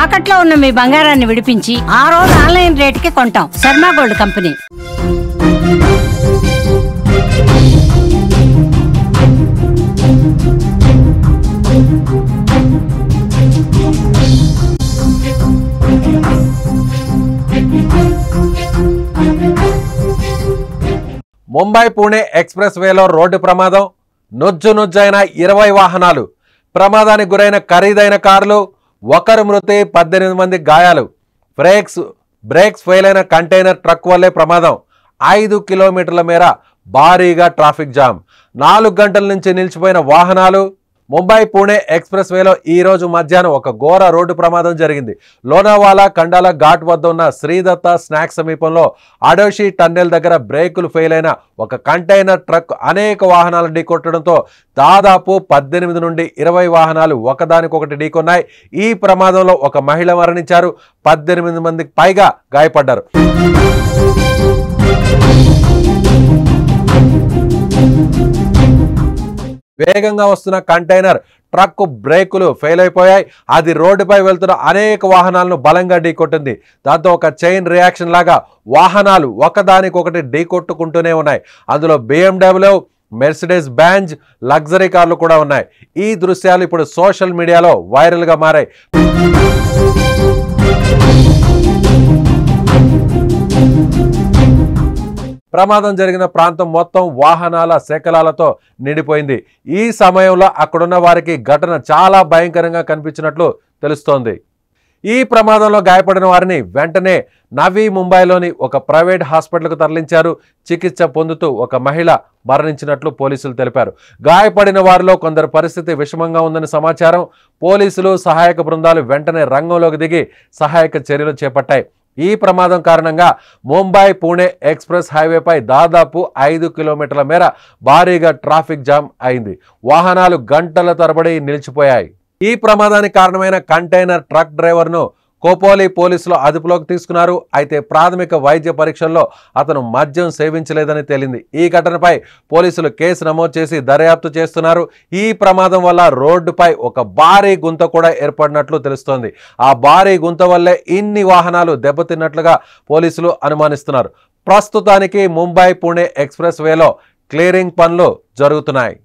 తాకట్లో ఉన్న మీ బంగారాన్ని విడిపించి ఆ రోజు ఆన్లైన్ రేటుకి కొంటాం. Sharma gold company. Mumbai Pune express వేలో రోడ్డు ప్రమాదం. నుజ్జైన 20 వాహనాలు. ప్రమాదానికి గురైన ఖరీదైన కార్లు. ఒకరు మృతి, 18 మంది గాయాలు. బ్రేక్స్ ఫెయిల్ అయిన కంటైనర్ ట్రక్ వల్లే ప్రమాదం. 5 కిలోమీటర్ల మేర భారీగా ట్రాఫిక్ జామ్. 4 గంటల నుంచి నిలిచిపోయిన వాహనాలు. ముంబై పూణే ఎక్స్ప్రెస్ వేలో ఈ రోజు మధ్యాహ్నం ఒక ఘోర రోడ్డు ప్రమాదం జరిగింది. లోనావాలా కండాలా ఘాట్ వద్ద ఉన్న శ్రీదత్త స్నాక్ సమీపంలో అడోషి టన్నెల్ దగ్గర బ్రేకులు ఫెయిల్ అయిన ఒక కంటైనర్ ట్రక్ అనేక వాహనాలు ఢీకొట్టడంతో దాదాపు 18 నుండి 20 వాహనాలు ఒకదానికొకటి ఢీకొన్నాయి. ఈ ప్రమాదంలో ఒక మహిళ మరణించారు. 18 మందికి పైగా గాయపడ్డారు. వేగంగా వస్తున్న కంటైనర్ ట్రక్ బ్రేకులు ఫెయిల్ అయిపోయాయి. అది రోడ్డుపై వెళ్తున్న అనేక వాహనాలను బలంగా ఢీకొట్టింది. దాంతో ఒక చైన్ రియాక్షన్ లాగా వాహనాలు ఒకదానికొకటి ఢీకొట్టుకుంటూనే ఉన్నాయి. అందులో BMW, మెర్సిడెస్ బెంజ్, లగ్జరీ కార్లు కూడా ఉన్నాయి. ఈ దృశ్యాలు ఇప్పుడు సోషల్ మీడియాలో వైరల్గా మారాయి. ప్రమాదం జరిగిన ప్రాంతం మొత్తం వాహనాల శకలాలతో నిండిపోయింది. ఈ సమయంలో అక్కడున్న వారికి ఘటన చాలా భయంకరంగా కనిపించినట్లు తెలుస్తోంది. ఈ ప్రమాదంలో గాయపడిన వారిని వెంటనే నవీ ముంబైలోని ఒక ప్రైవేట్ హాస్పిటల్కు తరలించారు. చికిత్స పొందుతూ ఒక మహిళ మరణించినట్లు పోలీసులు తెలిపారు. గాయపడిన వారిలో కొందరు పరిస్థితి విషమంగా ఉందని సమాచారం. పోలీసులు, సహాయక బృందాలు వెంటనే రంగంలోకి దిగి సహాయక చర్యలు చేపట్టాయి. ఈ ప్రమాదం కారణంగా ముంబై పూణే ఎక్స్ప్రెస్ హైవేపై దాదాపు 5 కిలోమీటర్ల మేర భారీగా ట్రాఫిక్ జామ్ అయింది. వాహనాలు గంటల తరబడి నిలిచిపోయాయి. ఈ ప్రమాదానికి కారణమైన కంటైనర్ ట్రక్ డ్రైవర్ను కోపోలి పోలీసులు అదుపులోకి తీసుకున్నారు. అయితే ప్రాథమిక వైద్య పరీక్షల్లో అతను మద్యం సేవించలేదని తేలింది. ఈ ఘటనపై పోలీసులు కేసు నమోదు చేసి దర్యాప్తు చేస్తున్నారు. ఈ ప్రమాదం వల్ల రోడ్డుపై ఒక భారీ గుంత కూడా ఏర్పడినట్లు తెలుస్తోంది. ఆ భారీ గుంత వల్లే ఇన్ని వాహనాలు దెబ్బతిన్నట్లుగా పోలీసులు అనుమానిస్తున్నారు. ప్రస్తుతానికి ముంబై పూణే ఎక్స్ప్రెస్ వేలో క్లియరింగ్ పనులు జరుగుతున్నాయి.